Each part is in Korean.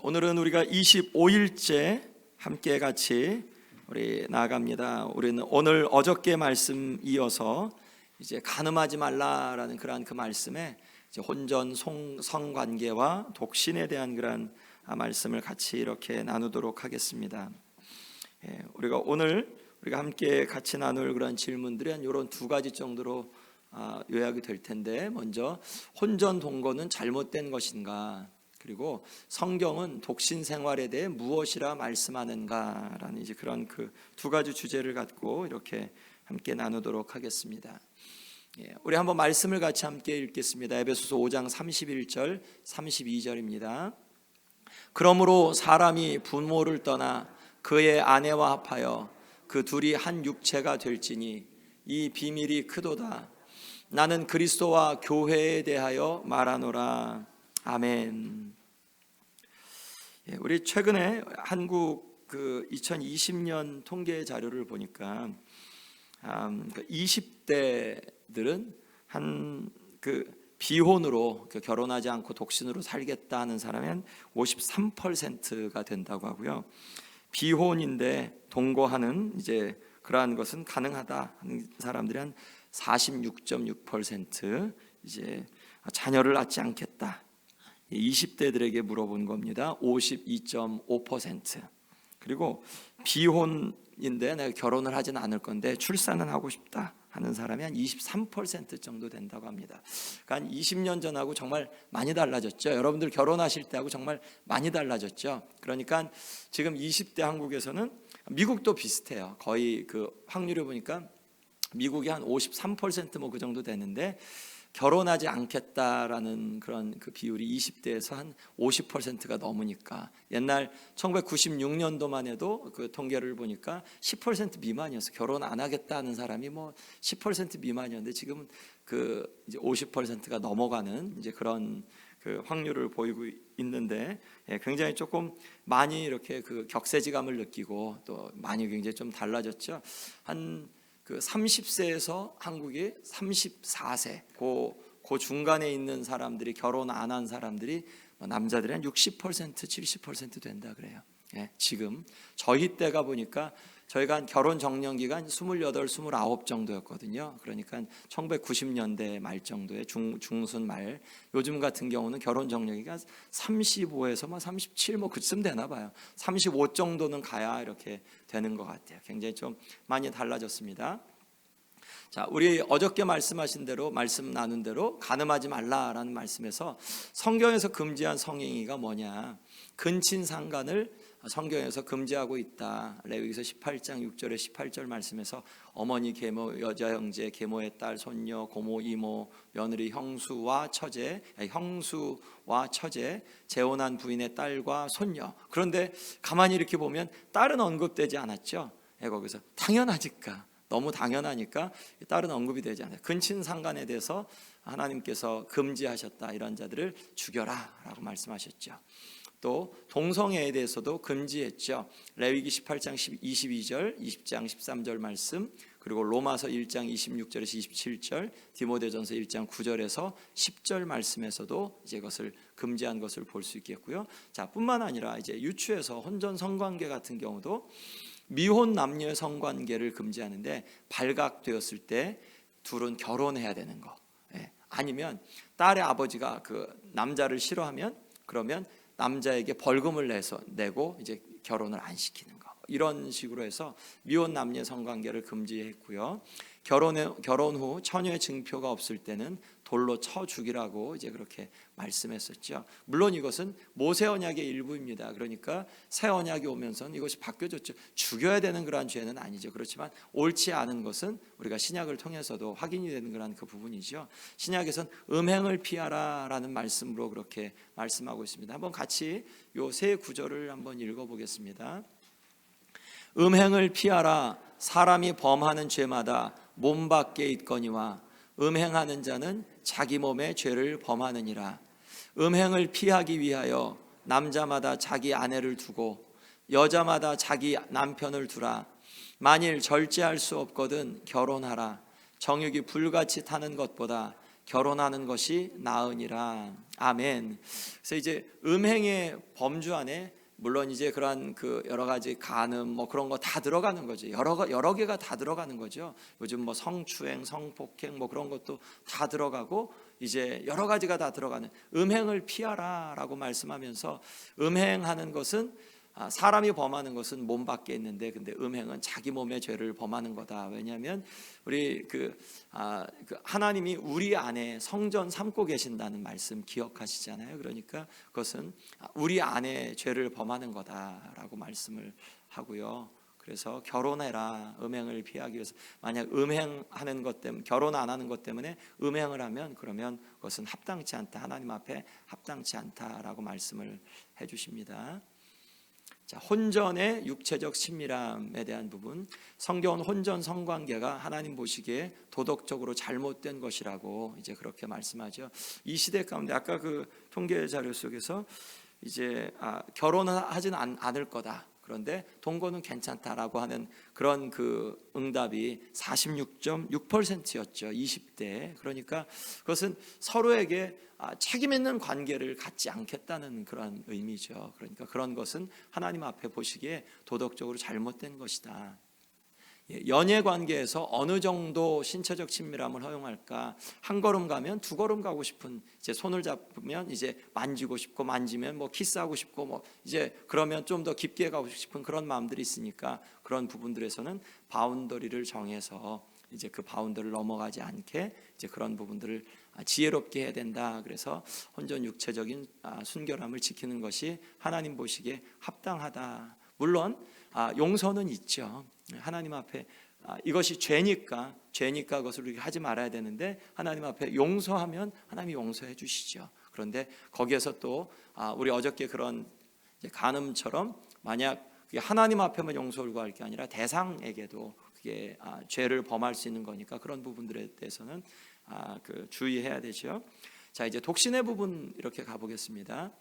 오늘은 우리가 25일째 함께 같이 우리 나아갑니다. 우리는 오늘 어저께 말씀 이어서 이제 간음하지 말라라는 그러한 그 말씀에 이제 혼전 성관계와 독신에 대한 그러한 말씀을 같이 이렇게 나누도록 하겠습니다. 우리가 오늘 우리가 함께 같이 나눌 그런 질문들이 한 이런 두 가지 정도로 요약이 될 텐데, 먼저 혼전 동거는 잘못된 것인가? 그리고 성경은 독신 생활에 대해 무엇이라 말씀하는가라는 이제 그런 그 두 가지 주제를 갖고 이렇게 함께 나누도록 하겠습니다. 우리 한번 말씀을 같이 함께 읽겠습니다. 에베소서 5장 31절 32절입니다. 그러므로 사람이 부모를 떠나 그의 아내와 합하여 그 둘이 한 육체가 될지니 이 비밀이 크도다. 나는 그리스도와 교회에 대하여 말하노라. 아멘. 우리 최근에 한국 그 2020년 통계 자료를 보니까 20대들은 한 그 비혼으로 결혼하지 않고 독신으로 살겠다 하는 사람이 한 53%가 된다고 하고요. 비혼인데 동거하는 이제 그러한 것은 가능하다 하는 사람들이 한 46.6% 이제 자녀를 낳지 않겠다. 20대들에게 물어본 겁니다. 52.5%. 그리고 비혼인데 내가 결혼을 하진 않을 건데 출산은 하고 싶다 하는 사람이 한 23% 정도 된다고 합니다. 그러니까 한 20년 전하고 정말 많이 달라졌죠. 여러분들 결혼하실 때하고 정말 많이 달라졌죠. 그러니까 지금 20대 한국에서는 미국도 비슷해요. 거의 그 확률을 보니까 미국이 한 53% 뭐 그 정도 되는데, 결혼하지 않겠다라는 그런 그 비율이 20대에서 한 50%가 넘으니까, 옛날 1996년도만 해도 그 통계를 보니까 10% 미만이었어요. 결혼 안 하겠다는 사람이 뭐 10% 미만이었는데 지금은 그 이제 50%가 넘어가는 이제 그런 그 확률을 보이고 있는데, 굉장히 조금 많이 이렇게 그 격세지감을 느끼고 또 많이 굉장히 좀 달라졌죠. 한 그 30세에서 한국이 34세 그 중간에 있는 사람들이, 결혼 안 한 사람들이 남자들이 한 60% 70% 된다 그래요. 지금 저희 때가 보니까 저희가 한 결혼 정년기간 28, 29 정도였거든요. 그러니까 1990년대 말 정도에 중순 말, 요즘 같은 경우는 결혼 정년기가 35에서 막 37 뭐 그쯤 되나 봐요. 35 정도는 가야 이렇게 되는 것 같아요. 굉장히 좀 많이 달라졌습니다. 자, 우리 어저께 말씀하신 대로, 말씀 나눈 대로 간음하지 말라라는 말씀에서 성경에서 금지한 성행위가 뭐냐? 근친상간을 성경에서 금지하고 있다. 레위기서 18장 6절에 18절 말씀에서 어머니 계모, 여자 형제, 계모의 딸, 손녀, 고모, 이모, 며느리, 형수와 처제, 재혼한 부인의 딸과 손녀. 그런데 가만히 이렇게 보면 딸은 언급되지 않았죠. 거기서 당연하니까, 너무 당연하니까 딸은 언급이 되지 않아요. 근친상간에 대해서 하나님께서 금지하셨다. 이런 자들을 죽여라 라고 말씀하셨죠. 또 동성애에 대해서도 금지했죠. 레위기 18장 22절, 20장 13절 말씀, 그리고 로마서 1장 26절에서 27절, 디모데전서 1장 9절에서 10절 말씀에서도 이제 그것을 금지한 것을 볼 수 있겠고요. 자, 뿐만 아니라 이제 유추에서 혼전 성관계 같은 경우도 미혼 남녀의 성관계를 금지하는데, 발각되었을 때 둘은 결혼해야 되는 거. 아니면 딸의 아버지가 그 남자를 싫어하면 그러면 남자에게 벌금을 내고 이제 결혼을 안 시키는 거. 이런 식으로 해서 미혼 남녀 성관계를 금지했고요. 결혼 후 처녀의 증표가 없을 때는 돌로 쳐 죽이라고 이제 그렇게 말씀했었죠. 물론 이것은 모세 언약의 일부입니다. 그러니까 새 언약이 오면서는 이것이 바뀌어졌죠. 죽여야 되는 그러한 죄는 아니죠. 그렇지만 옳지 않은 것은 우리가 신약을 통해서도 확인이 되는 그러한 그 부분이죠. 신약에서는 음행을 피하라라는 말씀으로 그렇게 말씀하고 있습니다. 한번 같이 요 세 구절을 한번 읽어보겠습니다. 음행을 피하라. 사람이 범하는 죄마다 몸 밖에 있거니와 음행하는 자는 자기 몸에 죄를 범하느니라. 음행을 피하기 위하여 남자마다 자기 아내를 두고 여자마다 자기 남편을 두라. 만일 절제할 수 없거든 결혼하라. 정욕이 불같이 타는 것보다 결혼하는 것이 나으니라. 아멘. 그래서 이제 음행의 범주 안에 물론 이제 그러한 그 여러 가지 간음 뭐 그런 거 다 들어가는 거죠. 여러 개가 다 들어가는 거죠. 요즘 뭐 성추행, 성폭행 뭐 그런 것도 다 들어가고 이제 여러 가지가 다 들어가는 음행을 피하라라고 말씀하면서 음행하는 것은 사람이 범하는 것은 몸 밖에 있는데 근데 음행은 자기 몸의 죄를 범하는 거다. 왜냐하면 우리 하나님이 우리 안에 성전 삼고 계신다는 말씀 기억하시잖아요. 그러니까 그것은 우리 안에 죄를 범하는 거다라고 말씀을 하고요. 그래서 결혼해라. 음행을 피하기 위해서. 만약 음행하는 것 때문에 결혼 안 하는 것 때문에 음행을 하면 그러면 그것은 합당치 않다. 하나님 앞에 합당치 않다라고 말씀을 해주십니다. 자, 혼전의 육체적 친밀함에 대한 부분, 성경은 혼전 성관계가 하나님 보시기에 도덕적으로 잘못된 것이라고 이제 그렇게 말씀하죠. 이 시대 가운데 아까 그 통계 자료 속에서 이제 결혼은 하진 않을 거다. 그런데 동거는 괜찮다라고 하는 그런 그 응답이 46.6%였죠. 20대. 그러니까 그것은 서로에게 책임 있는 관계를 갖지 않겠다는 그런 의미죠. 그러니까 그런 것은 하나님 앞에 보시기에 도덕적으로 잘못된 것이다. 연애 관계에서 어느 정도 신체적 친밀함을 허용할까? 한 걸음 가면 두 걸음 가고 싶은, 이제 손을 잡으면 이제 만지고 싶고, 만지면 뭐 키스하고 싶고, 뭐 이제 그러면 좀 더 깊게 가고 싶은 그런 마음들이 있으니까 그런 부분들에서는 바운더리를 정해서 이제 그 바운더리를 넘어가지 않게 이제 그런 부분들을 지혜롭게 해야 된다. 그래서 혼전 육체적인 순결함을 지키는 것이 하나님 보시기에 합당하다. 물론 용서는 있죠. 하나님 앞에 이것이 죄니까 그것을 우리가 하지 말아야 되는데 하나님 앞에 용서하면 하나님이 용서해 주시죠. 그런데 거기에서 또 우리 어저께 그런 간음처럼 만약 하나님 앞에만 용서를 구할 게 아니라 대상에게도 그게 죄를 범할 수 있는 거니까 그런 부분들에 대해서는 주의해야 되죠. 자, 이제 독신의 부분 이렇게 가보겠습니다.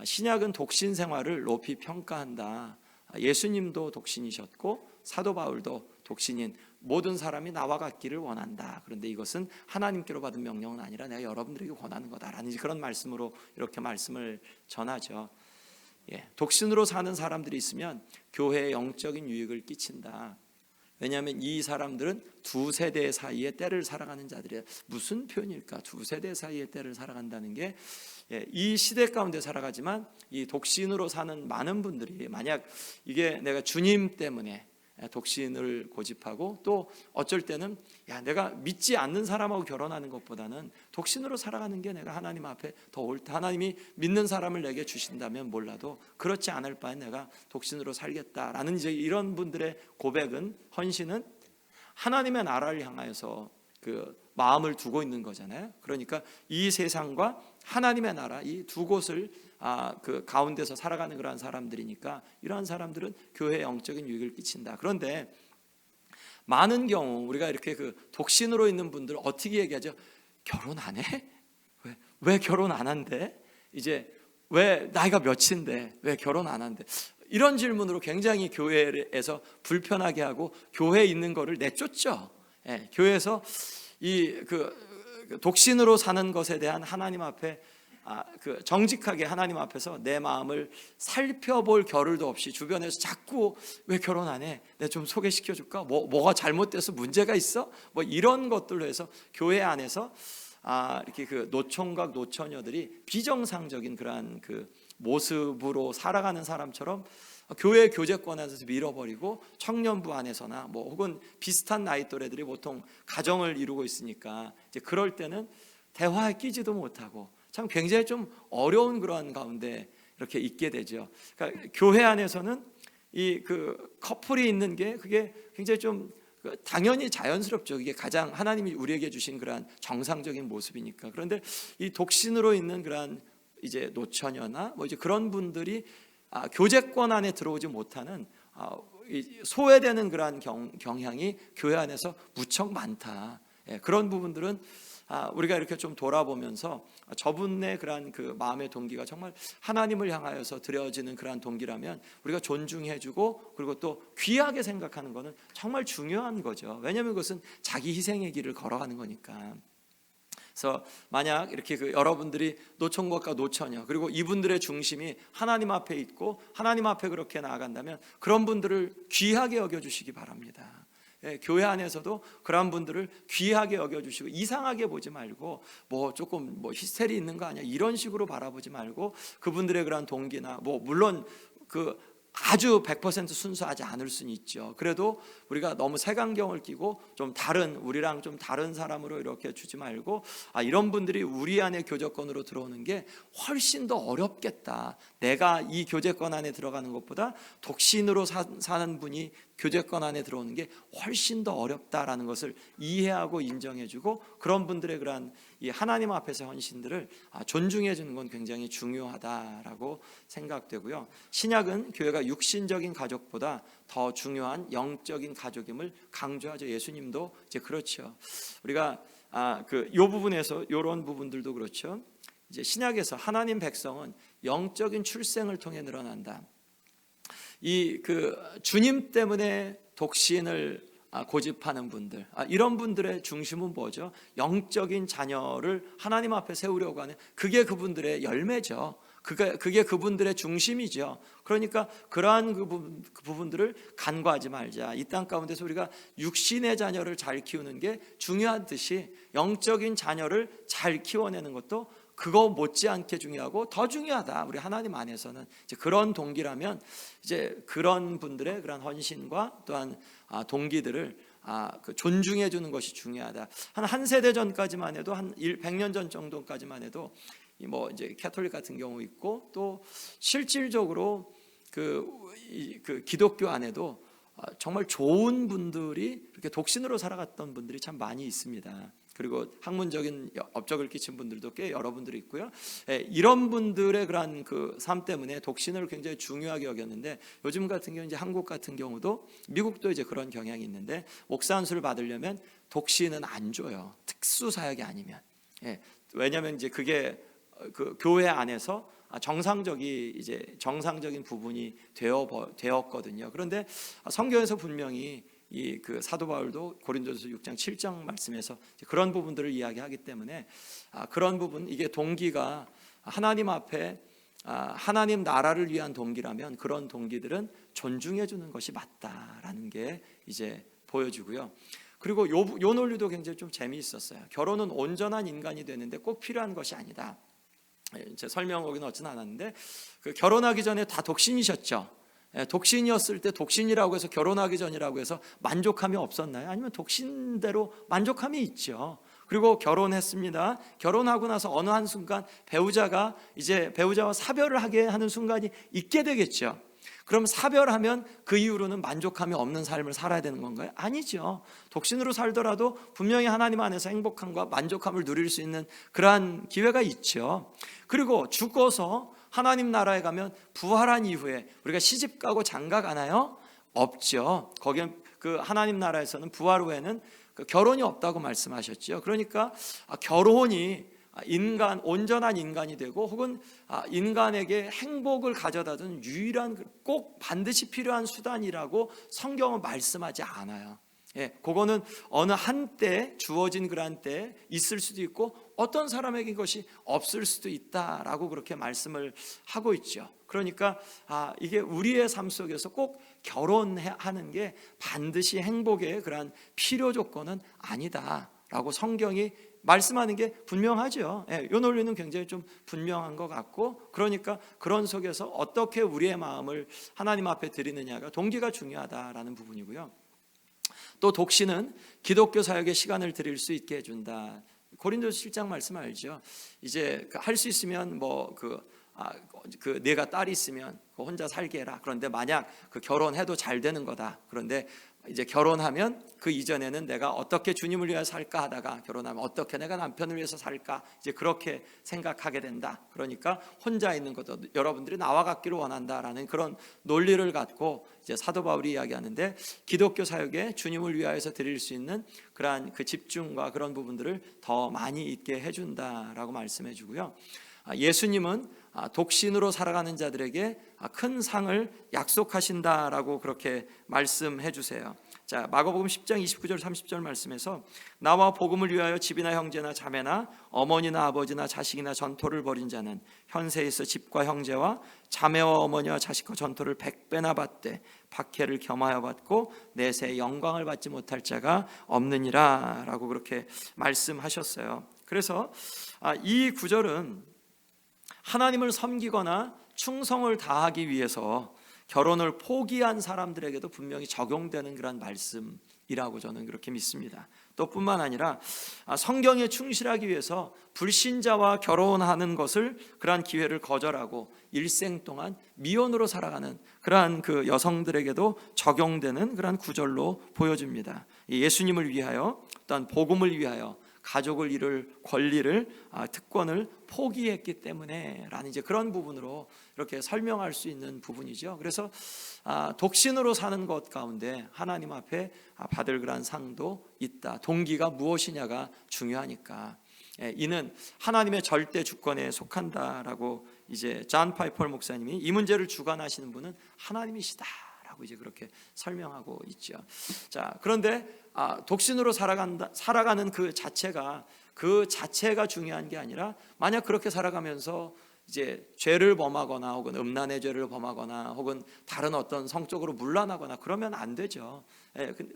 신약은 독신 생활을 높이 평가한다. 예수님도 독신이셨고 사도 바울도 독신인 모든 사람이 나와 같기를 원한다. 그런데 이것은 하나님께로 받은 명령은 아니라 내가 여러분들에게 권하는 거다라는 그런 말씀으로 이렇게 말씀을 전하죠. 독신으로 사는 사람들이 있으면 교회에 영적인 유익을 끼친다. 왜냐하면 이 사람들은 두 세대 사이의 때를 살아가는 자들이에요. 무슨 표현일까? 두 세대 사이의 때를 살아간다는 게 이 시대 가운데 살아가지만 이 독신으로 사는 많은 분들이 만약 이게 내가 주님 때문에 독신을 고집하고 또 어쩔 때는 내가 믿지 않는 사람하고 결혼하는 것보다는 독신으로 살아가는 게 내가 하나님 앞에 더 옳다. 하나님이 믿는 사람을 내게 주신다면 몰라도 그렇지 않을 바엔 내가 독신으로 살겠다라는 이제 이런 분들의 고백은, 헌신은 하나님의 나라를 향하여서 그 마음을 두고 있는 거잖아요. 그러니까 이 세상과 하나님의 나라 이 두 곳을 그 가운데서 살아가는 그러한 사람들이니까 이러한 사람들은 교회에 영적인 유익을 끼친다. 그런데 많은 경우 우리가 이렇게 그 독신으로 있는 분들 어떻게 얘기하죠? 결혼 안 해? 왜 결혼 안 한대? 이제 왜 나이가 몇인데 왜 결혼 안 한대? 이런 질문으로 굉장히 교회에서 불편하게 하고 교회에 있는 거를 내쫓죠. 교회에서 이 독신으로 사는 것에 대한 하나님 앞에 정직하게 하나님 앞에서 내 마음을 살펴볼 겨를도 없이 주변에서 자꾸 왜 결혼 안 해? 내가 좀 소개시켜 줄까? 뭐가 잘못돼서 문제가 있어? 뭐 이런 것들로 해서 교회 안에서 이렇게 그 노총각 노처녀들이 비정상적인 그러한 그 모습으로 살아가는 사람처럼 교회 교제권 안에서 밀어버리고 청년부 안에서나 뭐 혹은 비슷한 나이 또래들이 보통 가정을 이루고 있으니까 이제 그럴 때는 대화에 끼지도 못하고 참 굉장히 좀 어려운 그러한 가운데 이렇게 있게 되죠. 그러니까 교회 안에서는 이 그 커플이 있는 게 그게 굉장히 좀 당연히 자연스럽죠. 이게 가장 하나님이 우리에게 주신 그러한 정상적인 모습이니까. 그런데 이 독신으로 있는 그러한 이제 노처녀나 뭐 이제 그런 분들이 교제권 안에 들어오지 못하는 소외되는 그러한 경향이 교회 안에서 무척 많다. 그런 부분들은 우리가 이렇게 좀 돌아보면서 저분의 그러한 그 마음의 동기가 정말 하나님을 향하여서 드려지는 그러한 동기라면 우리가 존중해주고 그리고 또 귀하게 생각하는 것은 정말 중요한 거죠. 왜냐하면 그것은 자기 희생의 길을 걸어가는 거니까. 그래서 만약 이렇게 여러분들이 노총각과 노처녀 그리고 이분들의 중심이 하나님 앞에 있고 하나님 앞에 그렇게 나아간다면 그런 분들을 귀하게 여겨주시기 바랍니다. 교회 안에서도 그런 분들을 귀하게 여겨주시고 이상하게 보지 말고 조금 히스테리 있는 거 아니야 이런 식으로 바라보지 말고 그분들의 그런 동기나 물론 아주 100% 순수하지 않을 수는 있죠. 그래도 우리가 너무 색안경을 끼고 우리랑 좀 다른 사람으로 이렇게 주지 말고 이런 분들이 우리 안에 교제권으로 들어오는 게 훨씬 더 어렵겠다. 내가 이 교제권 안에 들어가는 것보다 독신으로 사는 분이 교제권 안에 들어오는 게 훨씬 더 어렵다라는 것을 이해하고 인정해주고 그런 분들의 그러한 이 하나님 앞에서 헌신들을 존중해 주는 건 굉장히 중요하다라고 생각되고요. 신약은 교회가 육신적인 가족보다 더 중요한 영적인 가족임을 강조하죠. 예수님도 이제 그렇죠. 우리가 요 부분에서 이런 부분들도 그렇죠. 이제 신약에서 하나님 백성은 영적인 출생을 통해 늘어난다. 주님 때문에 독신을 고집하는 분들, 이런 분들의 중심은 뭐죠? 영적인 자녀를 하나님 앞에 세우려고 하는 그게 그분들의 열매죠. 그게 그분들의 중심이죠. 그러니까 그러한 부분들을 간과하지 말자. 이 땅 가운데서 우리가 육신의 자녀를 잘 키우는 게 중요하듯이 영적인 자녀를 잘 키워내는 것도 그거 못지않게 중요하고 더 중요하다. 우리 하나님 안에서는 이제 그런 동기라면 이제 그런 분들의 그런 헌신과 또한 동기들을 존중해 주는 것이 중요하다. 한 세대 전까지만 해도 한 100년 전 정도까지만 해도 이제 캐톨릭 같은 경우 있고 또 실질적으로 기독교 안에도 정말 좋은 분들이 이렇게 독신으로 살아갔던 분들이 참 많이 있습니다. 그리고 학문적인 업적을 끼친 분들도 꽤 여러분들이 있고요. 이런 분들의 그러한 삶 때문에 독신을 굉장히 중요하게 여겼는데 요즘 같은 경우 이제 한국 같은 경우도 미국도 이제 그런 경향이 있는데 목사 안수를 받으려면 독신은 안 줘요. 특수 사역이 아니면. 왜냐하면 이제 그게 교회 안에서 정상적인 부분이 되었거든요. 그런데 성경에서 분명히 사도 바울도 고린도전서 6장 7장 말씀에서 그런 부분들을 이야기하기 때문에 그런 부분 이게 동기가 하나님 앞에 하나님 나라를 위한 동기라면 그런 동기들은 존중해 주는 것이 맞다라는 게 이제 보여지고요. 그리고 요 논리도 굉장히 좀 재미있었어요. 결혼은 온전한 인간이 되는데 꼭 필요한 것이 아니다. 제 설명하기는 어찌는 않았는데 결혼하기 전에 다 독신이셨죠. 독신이었을 때 독신이라고 해서 결혼하기 전이라고 해서 만족함이 없었나요? 아니면 독신대로 만족함이 있죠. 그리고 결혼했습니다. 결혼하고 나서 어느 한순간 배우자와 사별을 하게 하는 순간이 있게 되겠죠. 그럼 사별하면 그 이후로는 만족함이 없는 삶을 살아야 되는 건가요? 아니죠. 독신으로 살더라도 분명히 하나님 안에서 행복함과 만족함을 누릴 수 있는 그러한 기회가 있죠. 그리고 죽어서 하나님 나라에 가면 부활한 이후에 우리가 시집 가고 장가 가나요? 없죠. 거기는 하나님 나라에서는 부활 후에는 결혼이 없다고 말씀하셨죠. 그러니까 결혼이 온전한 인간이 되고 혹은 인간에게 행복을 가져다주는 유일한 꼭 반드시 필요한 수단이라고 성경은 말씀하지 않아요. 그거는 어느 한때 주어진 그러한 때 있을 수도 있고 어떤 사람에게 이것이 없을 수도 있다라고 그렇게 말씀을 하고 있죠. 그러니까 이게 우리의 삶 속에서 꼭 결혼하는 게 반드시 행복의 그러한 필요 조건은 아니다라고 성경이 말씀하는 게 분명하죠. 이 논리는 굉장히 좀 분명한 것 같고 그러니까 그런 속에서 어떻게 우리의 마음을 하나님 앞에 드리느냐가 동기가 중요하다라는 부분이고요. 또 독신은 기독교 사역에 시간을 드릴 수 있게 해준다. 고린도서 7장 말씀 알죠? 이제 할 수 있으면 내가 딸이 있으면 혼자 살게 해라. 그런데 만약 결혼해도 잘 되는 거다. 그런데 이제 결혼하면 그 이전에는 내가 어떻게 주님을 위해서 살까 하다가 결혼하면 어떻게 내가 남편을 위해서 살까 이제 그렇게 생각하게 된다. 그러니까 혼자 있는 것도 여러분들이 나와 같기를 원한다라는 그런 논리를 갖고 이제 사도 바울이 이야기하는데 기독교 사역에 주님을 위하여서 드릴 수 있는 그러한 집중과 그런 부분들을 더 많이 있게 해준다라고 말씀해 주고요. 예수님은 독신으로 살아가는 자들에게 큰 상을 약속하신다라고 그렇게 말씀해 주세요. 자, 마가복음 10장 29절 30절 말씀에서 나와 복음을 위하여 집이나 형제나 자매나 어머니나 아버지나 자식이나 전토를 벌인 자는 현세에 있어 집과 형제와 자매와 어머니와 자식과 전토를 100배나 받되 박해를 겸하여 받고 내세의 영광을 받지 못할 자가 없느니라 라고 그렇게 말씀하셨어요. 그래서 이 구절은 하나님을 섬기거나 충성을 다하기 위해서 결혼을 포기한 사람들에게도 분명히 적용되는 그런 말씀이라고 저는 그렇게 믿습니다. 또 뿐만 아니라 성경에 충실하기 위해서 불신자와 결혼하는 것을 그러한 기회를 거절하고 일생 동안 미혼으로 살아가는 그러한 그 여성들에게도 적용되는 그러한 구절로 보여집니다. 예수님을 위하여 또한 복음을 위하여 가족을 이룰 권리를 특권을 포기했기 때문에 라는 이제 그런 부분으로 이렇게 설명할 수 있는 부분이죠. 그래서 독신으로 사는 것 가운데 하나님 앞에 받을 그런 상도 있다. 동기가 무엇이냐가 중요하니까. 이는 하나님의 절대 주권에 속한다라고 이제 존 파이퍼 목사님이 이 문제를 주관하시는 분은 하나님이시다라고 이제 그렇게 설명하고 있죠. 자, 그런데 독신으로 살아가는 그 자체가 중요한 게 아니라 만약 그렇게 살아가면서 이제 죄를 범하거나 혹은 음란의 죄를 범하거나 혹은 다른 어떤 성적으로 문란하거나 그러면 안 되죠.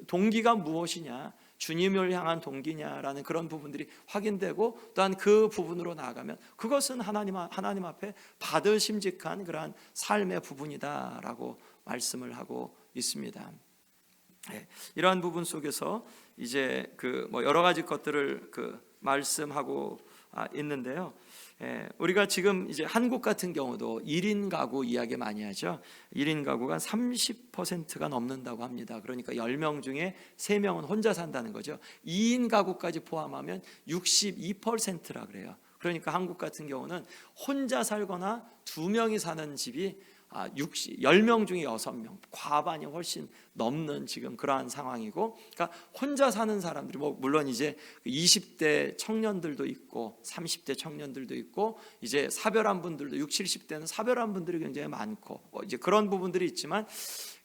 동기가 무엇이냐, 주님을 향한 동기냐라는 그런 부분들이 확인되고 또한 그 부분으로 나아가면 그것은 하나님 앞에 받으심직한 그러한 삶의 부분이다라고 말씀을 하고 있습니다. 이러한 부분 속에서 이제 여러 가지 것들을 말씀하고 있는데요. 우리가 지금 이제 한국 같은 경우도 1인 가구 이야기 많이 하죠. 1인 가구가 30%가 넘는다고 합니다. 그러니까 10명 중에 3명은 혼자 산다는 거죠. 2인 가구까지 포함하면 62%라 그래요. 그러니까 한국 같은 경우는 혼자 살거나 2명이 사는 집이 10명 중에 6명, 과반이 훨씬 넘는 지금 그러한 상황이고, 그러니까 혼자 사는 사람들이 물론 이제 20대 청년들도 있고 30대 청년들도 있고 이제 사별한 분들도 60, 70대는 사별한 분들이 굉장히 많고 이제 그런 부분들이 있지만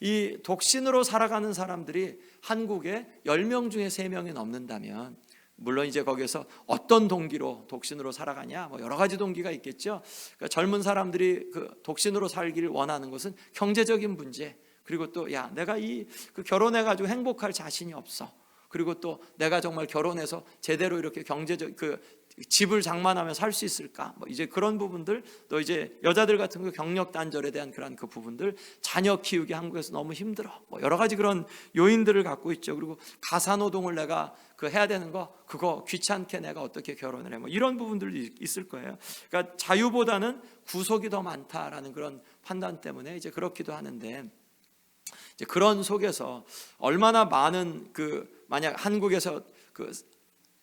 이 독신으로 살아가는 사람들이 한국에 10명 중에 3명이 넘는다면 물론 이제 거기서 어떤 동기로 독신으로 살아가냐 여러 가지 동기가 있겠죠. 그러니까 젊은 사람들이 독신으로 살기를 원하는 것은 경제적인 문제, 그리고 또 내가 결혼해가지고 행복할 자신이 없어. 그리고 또 내가 정말 결혼해서 제대로 이렇게 경제적 집을 장만하며 살 수 있을까? 이제 그런 부분들, 또 이제 여자들 같은 거 경력 단절에 대한 그런 그 부분들, 자녀 키우기 한국에서 너무 힘들어. 여러 가지 그런 요인들을 갖고 있죠. 그리고 가사 노동을 내가 해야 되는 거 그거 귀찮게 내가 어떻게 결혼을 해? 이런 부분들도 있을 거예요. 그러니까 자유보다는 구속이 더 많다라는 그런 판단 때문에 이제 그렇기도 하는데, 이제 그런 속에서 얼마나 많은 만약 한국에서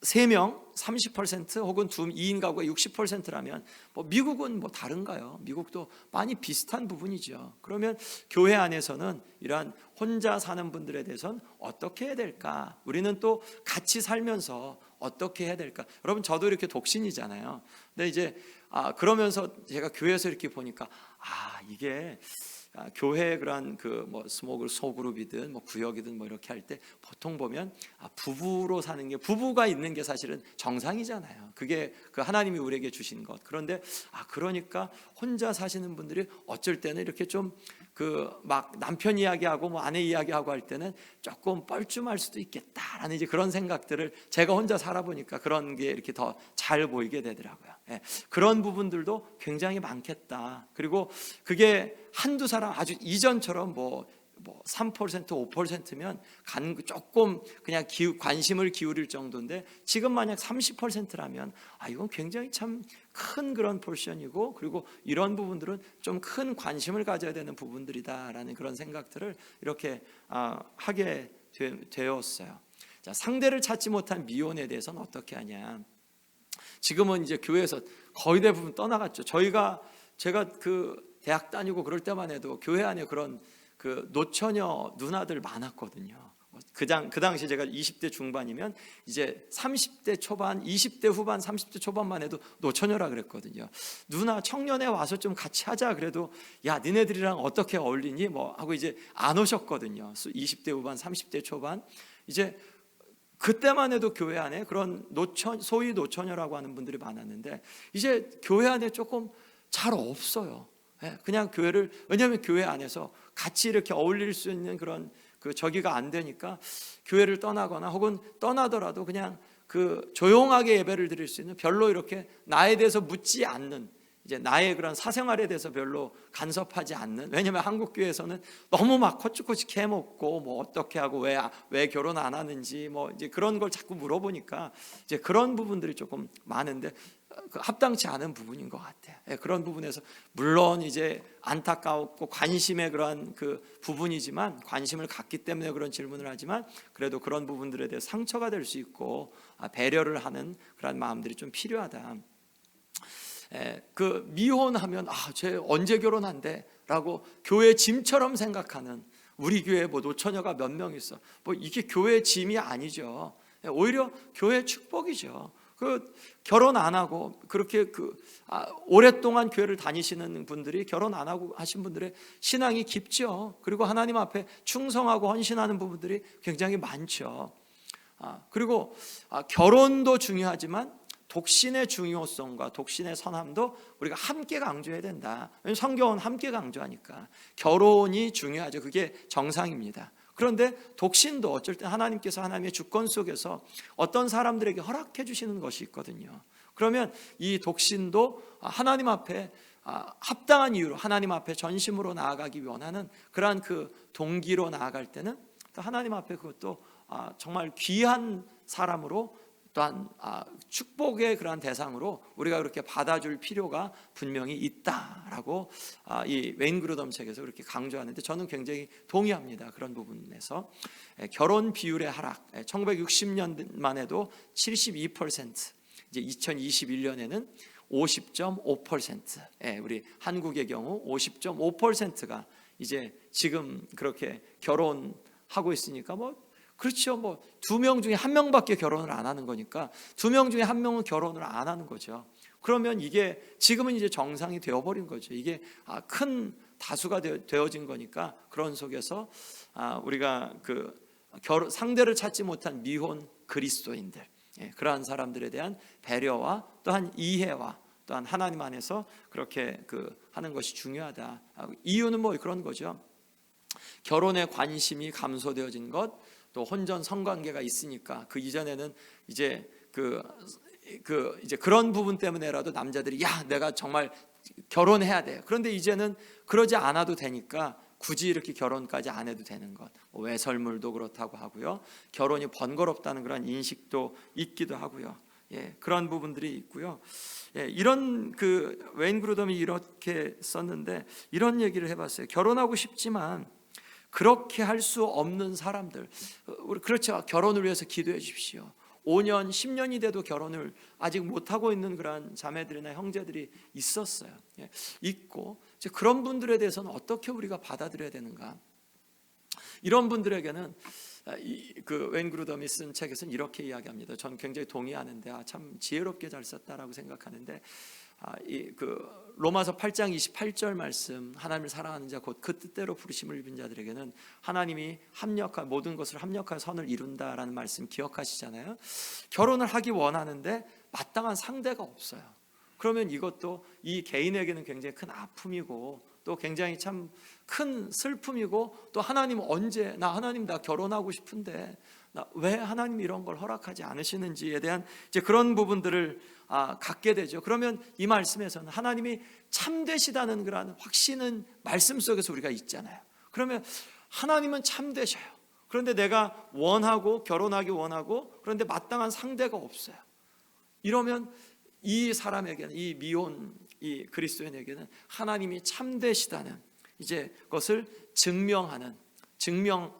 3명 30% 혹은 2인 가구가 60%라면 미국은 다른가요? 미국도 많이 비슷한 부분이죠. 그러면 교회 안에서는 이러한 혼자 사는 분들에 대해서는 어떻게 해야 될까? 우리는 또 같이 살면서 어떻게 해야 될까? 여러분, 저도 이렇게 독신이잖아요. 근데 이제 그러면서 제가 교회에서 이렇게 보니까 이게 교회 그런 스몰 소그룹이든 구역이든 이렇게 할 때 보통 보면 부부로 사는 게, 부부가 있는 게 사실은 정상이잖아요. 그게 하나님이 우리에게 주신 것. 그런데 그러니까 혼자 사시는 분들이 어쩔 때는 이렇게 좀 막 남편 이야기하고 아내 이야기하고 할 때는 조금 뻘쭘할 수도 있겠다라는 이제 그런 생각들을 제가 혼자 살아보니까 그런 게 이렇게 더 잘 보이게 되더라고요. 그런 부분들도 굉장히 많겠다. 그리고 그게 한두 사람 아주 이전처럼 3%, 5%면 조금 그냥 관심을 기울일 정도인데, 지금 만약 30%라면 이건 굉장히 참 큰 그런 포션이고, 그리고 이런 부분들은 좀 큰 관심을 가져야 되는 부분들이다라는 그런 생각들을 이렇게 하게 되었어요. 자, 상대를 찾지 못한 미혼에 대해서는 어떻게 하냐? 지금은 이제 교회에서 거의 대부분 떠나갔죠. 제가 대학 다니고 그럴 때만 해도 교회 안에 그런 노처녀 누나들 많았거든요. 그 당시 제가 20대 중반이면 이제 30대 초반, 20대 후반, 30대 초반만 해도 노처녀라 그랬거든요. 누나 청년에 와서 좀 같이 하자 그래도 야 니네들이랑 어떻게 어울리니 뭐 하고 이제 안 오셨거든요. 20대 후반, 30대 초반 이제 그때만 해도 교회 안에 그런 소위 노처녀라고 하는 분들이 많았는데 이제 교회 안에 조금 잘 없어요. 그냥 교회를, 왜냐하면 교회 안에서 같이 이렇게 어울릴 수 있는 그런 저기가 안 되니까 교회를 떠나거나 혹은 떠나더라도 그냥 조용하게 예배를 드릴 수 있는, 별로 이렇게 나에 대해서 묻지 않는, 이제 나의 그런 사생활에 대해서 별로 간섭하지 않는, 왜냐하면 한국 교회에서는 너무 막 코치코치 캐먹고 뭐 어떻게 하고 왜 결혼 안 하는지 뭐 이제 그런 걸 자꾸 물어보니까 이제 그런 부분들이 조금 많은데 합당치 않은 부분인 것 같아요. 그런 부분에서 물론 이제 안타까웠고 관심의 그러한 부분이지만, 관심을 갖기 때문에 그런 질문을 하지만 그래도 그런 부분들에 대해 상처가 될 수 있고 배려를 하는 그런 마음들이 좀 필요하다. 미혼하면 쟤 언제 결혼한대? 라고 교회 짐처럼 생각하는, 우리 교회에 뭐 노처녀가 몇 명 있어, 뭐 이게 교회 짐이 아니죠. 오히려 교회 축복이죠. 결혼 안 하고 그렇게 오랫동안 교회를 다니시는 분들이 결혼 안 하고 하신 분들의 신앙이 깊죠. 그리고 하나님 앞에 충성하고 헌신하는 부분들이 굉장히 많죠. 그리고 결혼도 중요하지만 독신의 중요성과 독신의 선함도 우리가 함께 강조해야 된다. 왜냐하면 성경은 함께 강조하니까. 결혼이 중요하죠. 그게 정상입니다. 그런데 독신도 어쩔 때 하나님께서 하나님의 주권 속에서 어떤 사람들에게 허락해 주시는 것이 있거든요. 그러면 이 독신도 하나님 앞에 합당한 이유로 하나님 앞에 전심으로 나아가기 원하는 그러한 동기로 나아갈 때는 또 하나님 앞에 그것도 정말 귀한 사람으로, 또한 축복의 그러한 대상으로 우리가 그렇게 받아줄 필요가 분명히 있다라고 이 웨인 그루덤 책에서 그렇게 강조하는데 저는 굉장히 동의합니다. 그런 부분에서 결혼 비율의 하락, 1960년만 해도 72%, 이제 2021년에는 50.5%, 우리 한국의 경우 50.5%가 이제 지금 그렇게 결혼하고 있으니까 그렇죠. 2명 중에 1명밖에 결혼을 안 하는 거니까 2명 중에 1명은 결혼을 안 하는 거죠. 그러면 이게 지금은 이제 정상이 되어버린 거죠. 이게 큰 다수가 되어진 거니까 그런 속에서 우리가 상대를 찾지 못한 미혼 그리스도인들, 그러한 사람들에 대한 배려와 또한 이해와 또한 하나님 안에서 그렇게 하는 것이 중요하다. 이유는 그런 거죠. 결혼에 관심이 감소되어진 것, 또 혼전 성관계가 있으니까 이전에는 이제 이제 그런 부분 때문에라도 남자들이 내가 정말 결혼해야 돼. 그런데 이제는 그러지 않아도 되니까 굳이 이렇게 결혼까지 안 해도 되는 것. 외설물도 그렇다고 하고요. 결혼이 번거롭다는 그런 인식도 있기도 하고요. 그런 부분들이 있고요. 이런 웨인 그루덤이 이렇게 썼는데 이런 얘기를 해봤어요. 결혼하고 싶지만 그렇게 할 수 없는 사람들, 우리 그렇죠. 결혼을 위해서 기도해 주십시오. 5년, 10년이 돼도 결혼을 아직 못하고 있는 그런 자매들이나 형제들이 있었어요. 있고, 그런 분들에 대해서는 어떻게 우리가 받아들여야 되는가? 이런 분들에게는 웨인 그루덤이 쓴 책에서는 이렇게 이야기합니다. 저는 굉장히 동의하는데 참 지혜롭게 잘 썼다라고 생각하는데, 로마서 8장 28절 말씀, 하나님을 사랑하는 자 곧 그 뜻대로 부르심을 입은 자들에게는 하나님이 모든 것을 합력하여 선을 이룬다라는 말씀 기억하시잖아요. 결혼을 하기 원하는데 마땅한 상대가 없어요. 그러면 이것도 이 개인에게는 굉장히 큰 아픔이고 또 굉장히 참 큰 슬픔이고, 또 하나님 하나님 나 결혼하고 싶은데 왜 하나님 이런 걸 허락하지 않으시는지에 대한 이제 그런 부분들을 갖게 되죠. 그러면 이 말씀에서는 하나님이 참되시다는 그런 확신은 말씀 속에서 우리가 있잖아요. 그러면 하나님은 참되셔요. 그런데 내가 결혼하기 원하고 그런데 마땅한 상대가 없어요. 이러면 이 사람에게는, 이 미혼 이 그리스도인에게는 하나님이 참되시다는 이제 그것을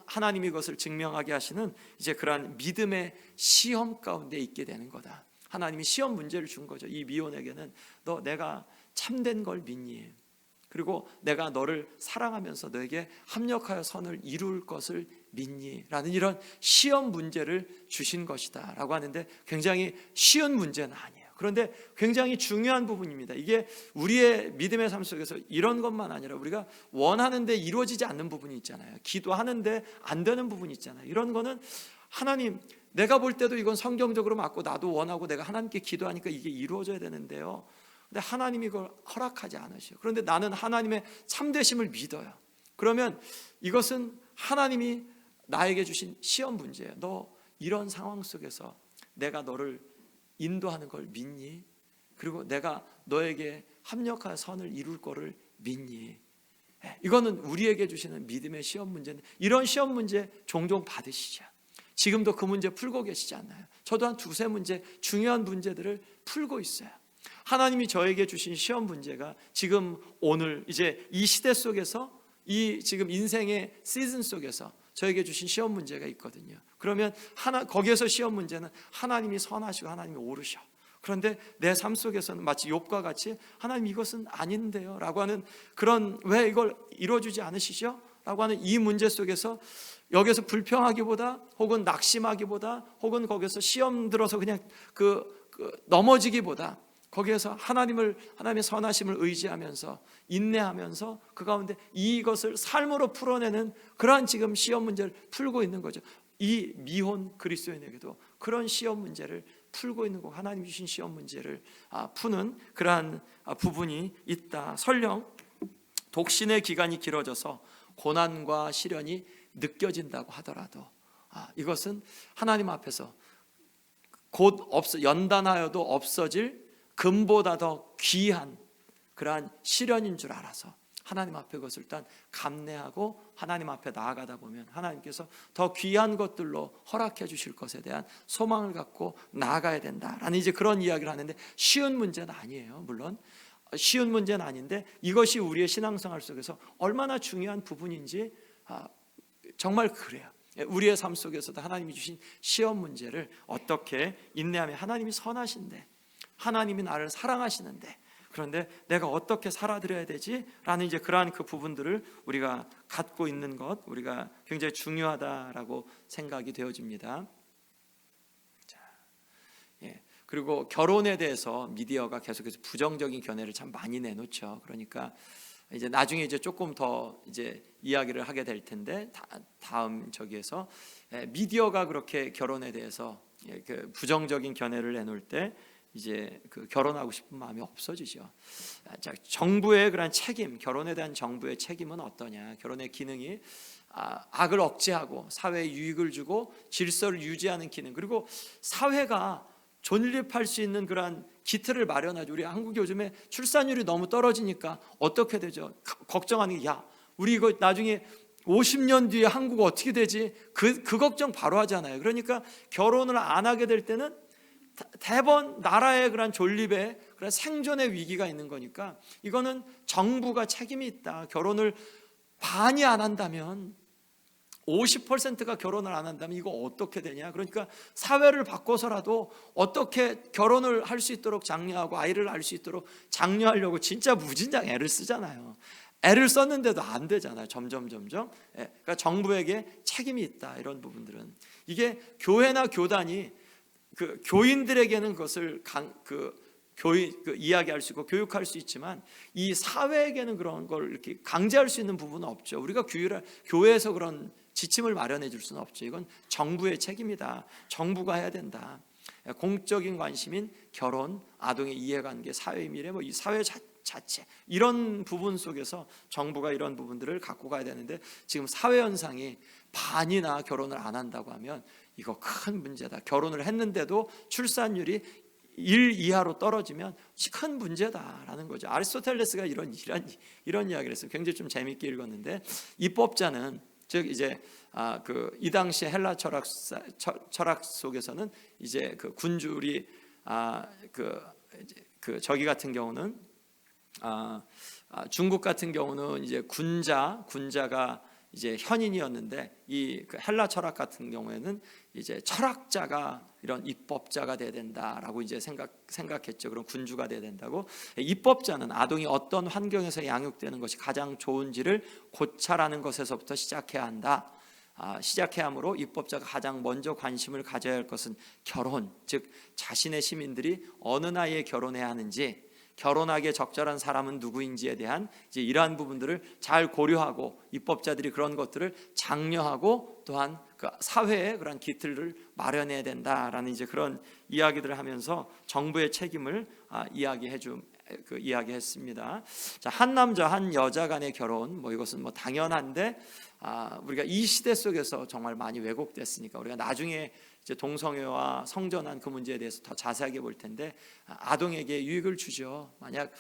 하나님이 그것을 증명하게 하시는 이제 그러한 믿음의 시험 가운데 있게 되는 거다. 하나님이 시험 문제를 준 거죠. 이 미혼에게는 너 내가 참된 걸 믿니? 그리고 내가 너를 사랑하면서 너에게 합력하여 선을 이룰 것을 믿니? 라는 이런 시험 문제를 주신 것이다 라고 하는데, 굉장히 쉬운 문제는 아니에요. 그런데 굉장히 중요한 부분입니다. 이게 우리의 믿음의 삶 속에서 이런 것만 아니라 우리가 원하는데 이루어지지 않는 부분이 있잖아요. 기도하는데 안 되는 부분이 있잖아요. 이런 거는 하나님, 내가 볼 때도 이건 성경적으로 맞고 나도 원하고 내가 하나님께 기도하니까 이게 이루어져야 되는데요, 근데 하나님이 그걸 허락하지 않으셔요. 그런데 나는 하나님의 참되심을 믿어요. 그러면 이것은 하나님이 나에게 주신 시험 문제예요. 너 이런 상황 속에서 내가 너를 인도하는 걸 믿니? 그리고 내가 너에게 합력하여 선을 이룰 거를 믿니? 이거는 우리에게 주시는 믿음의 시험 문제인데, 이런 시험 문제 종종 받으시죠. 지금도 그 문제 풀고 계시지 않나요? 저도 한 두세 문제, 중요한 문제들을 풀고 있어요. 하나님이 저에게 주신 시험 문제가 지금 오늘 이제 이 시대 속에서, 이 지금 인생의 시즌 속에서 저에게 주신 시험 문제가 있거든요. 그러면 거기에서 시험 문제는 하나님이 선하시고 하나님이 옳으셔. 그런데 내 삶 속에서는 마치 욥과 같이 하나님 이것은 아닌데요 라고 하는 그런, 왜 이걸 이루어주지 않으시죠? 라고 하는 이 문제 속에서, 여기서 불평하기보다 혹은 낙심하기보다 혹은 거기서 시험 들어서 그냥 넘어지기보다 거기에서 하나님의 선하심을 의지하면서 인내하면서 그 가운데 이것을 삶으로 풀어내는 그러한 지금 시험 문제를 풀고 있는 거죠. 이 미혼 그리스도인에게도 그런 시험 문제를 풀고 있는 거, 하나님 주신 시험 문제를 푸는 그러한 부분이 있다. 설령 독신의 기간이 길어져서 고난과 시련이 느껴진다고 하더라도 이것은 하나님 앞에서 곧 연단하여도 없어질 금보다 더 귀한 그러한 시련인 줄 알아서 하나님 앞에 그것을 일단 감내하고 하나님 앞에 나아가다 보면 하나님께서 더 귀한 것들로 허락해 주실 것에 대한 소망을 갖고 나아가야 된다라는 이제 그런 이야기를 하는데, 쉬운 문제는 아니에요. 물론 쉬운 문제는 아닌데 이것이 우리의 신앙생활 속에서 얼마나 중요한 부분인지 정말 그래요. 우리의 삶 속에서도 하나님이 주신 시험 문제를 어떻게 인내하며, 하나님이 선하신데 하나님이 나를 사랑하시는데 그런데 내가 어떻게 살아드려야 되지? 라는 이제 그러한 그 부분들을 우리가 갖고 있는 것, 우리가 굉장히 중요하다라고 생각이 되어집니다. 자, 그리고 결혼에 대해서 미디어가 계속해서 부정적인 견해를 참 많이 내놓죠. 그러니까 이제 나중에 이제 조금 더 이제 이야기를 하게 될 텐데, 다음 저기에서 미디어가 그렇게 결혼에 대해서 그 부정적인 견해를 내놓을 때 이제 그 결혼하고 싶은 마음이 없어지죠. 자, 정부의 그런 책임, 결혼에 대한 정부의 책임은 어떠냐? 결혼의 기능이 악을 억제하고 사회에 유익을 주고 질서를 유지하는 기능, 그리고 사회가 존립할 수 있는 그러한 기틀을 마련하죠. 우리 한국이 요즘에 출산율이 너무 떨어지니까 어떻게 되죠? 걱정하는 게, 우리 이거 나중에 50년 뒤에 한국 어떻게 되지? 그 걱정 바로 하잖아요. 그러니까 결혼을 안 하게 될 때는 대번 나라의 그런 존립에 그런 생존의 위기가 있는 거니까 이거는 정부가 책임이 있다. 결혼을 반이 안 한다면, 50%가 결혼을 안 한다면 이거 어떻게 되냐? 그러니까 사회를 바꿔서라도 어떻게 결혼을 할 수 있도록 장려하고 아이를 낳을 수 있도록 장려하려고 진짜 무진장 애를 쓰잖아요. 애를 썼는데도 안 되잖아요. 점점. 그러니까 정부에게 책임이 있다. 이런 부분들은, 이게 교회나 교단이 그 교인들에게는 그것을 이야기할 수 있고 교육할 수 있지만 이 사회에게는 그런 걸 이렇게 강제할 수 있는 부분은 없죠. 우리가 교회에서 그런 지침을 마련해 줄 수는 없죠. 이건 정부의 책임이다. 정부가 해야 된다. 공적인 관심인 결혼, 아동의 이해관계, 사회의 미래, 이 사회 자체, 이런 부분 속에서 정부가 이런 부분들을 갖고 가야 되는데, 지금 사회 현상이 반이나 결혼을 안 한다고 하면 이거 큰 문제다. 결혼을 했는데도 출산율이 1 이하로 떨어지면 큰 문제다라는 거죠. 아리스토텔레스가 이런 이야기를 했어요. 굉장히 좀 재밌게 읽었는데, 입법자는, 즉 이제 이 당시 헬라 철학 속에서는 이제 그 군주리 저기 같은 경우는 중국 같은 경우는 이제 군자가 이제 현인이었는데 이 헬라 철학 같은 경우에는 이제 철학자가 이런 입법자가 돼야 된다라고 이제 생각했죠. 그럼 군주가 돼야 된다고. 입법자는 아동이 어떤 환경에서 양육되는 것이 가장 좋은지를 고찰하는 것에서부터 시작해야 한다. 시작해야 하므로 입법자가 가장 먼저 관심을 가져야 할 것은 결혼, 즉 자신의 시민들이 어느 나이에 결혼해야 하는지, 결혼하기에 적절한 사람은 누구인지에 대한 이제 이러한 부분들을 잘 고려하고 입법자들이 그런 것들을 장려하고 또한 그 사회에 그런 기틀을 마련해야 된다라는 이제 그런 이야기들을 하면서 정부의 책임을 이야기했습니다. 자, 한 남자 한 여자 간의 결혼, 이것은 당연한데 우리가 이 시대 속에서 정말 많이 왜곡됐으니까 우리가 나중에 이제 동성애와 성전환 그 문제에 대해서 더 자세하게 볼 텐데, 아동에게 유익을 주죠. 만약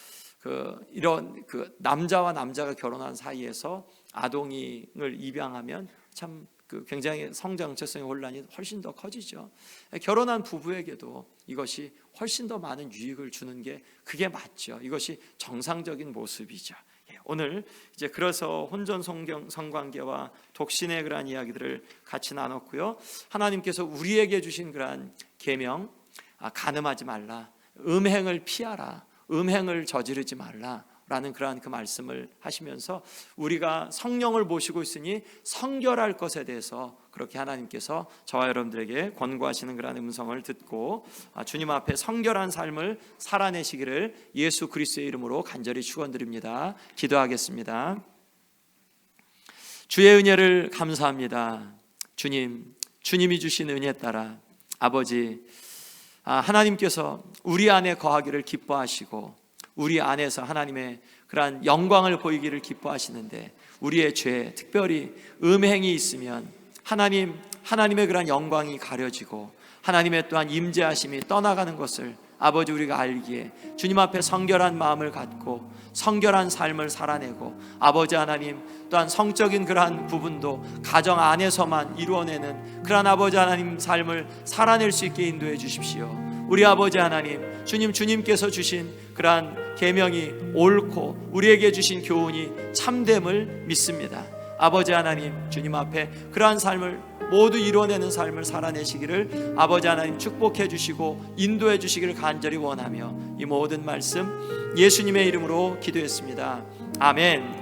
이런 남자와 남자가 결혼한 사이에서 아동을 입양하면 참 굉장히 성정체성의 혼란이 훨씬 더 커지죠. 결혼한 부부에게도 이것이 훨씬 더 많은 유익을 주는 게 그게 맞죠. 이것이 정상적인 모습이죠. 오늘 이제 그래서 혼전 성관계와 독신의 그러한 이야기들을 같이 나눴고요. 하나님께서 우리에게 주신 그러한 계명, 간음하지 말라, 음행을 피하라, 음행을 저지르지 말라 라는 그러한 그 말씀을 하시면서 우리가 성령을 모시고 있으니 성결할 것에 대해서 그렇게 하나님께서 저와 여러분들에게 권고하시는 그러한 음성을 듣고 주님 앞에 성결한 삶을 살아내시기를 예수 그리스도의 이름으로 간절히 축원드립니다. 기도하겠습니다. 주의 은혜를 감사합니다. 주님이 주신 은혜 따라 아버지, 하나님께서 우리 안에 거하기를 기뻐하시고 우리 안에서 하나님의 그러한 영광을 보이기를 기뻐하시는데, 우리의 죄, 특별히 음행이 있으면 하나님의 그러한 영광이 가려지고 하나님의 또한 임재하심이 떠나가는 것을 아버지 우리가 알기에 주님 앞에 성결한 마음을 갖고 성결한 삶을 살아내고, 아버지 하나님 또한 성적인 그러한 부분도 가정 안에서만 이루어내는 그러한 아버지 하나님 삶을 살아낼 수 있게 인도해 주십시오. 우리 아버지 하나님, 주님께서 주신 그러한 계명이 옳고 우리에게 주신 교훈이 참됨을 믿습니다. 아버지 하나님, 주님 앞에 그러한 삶을 모두 이루어내는 삶을 살아내시기를 아버지 하나님 축복해 주시고 인도해 주시기를 간절히 원하며 이 모든 말씀 예수님의 이름으로 기도했습니다. 아멘.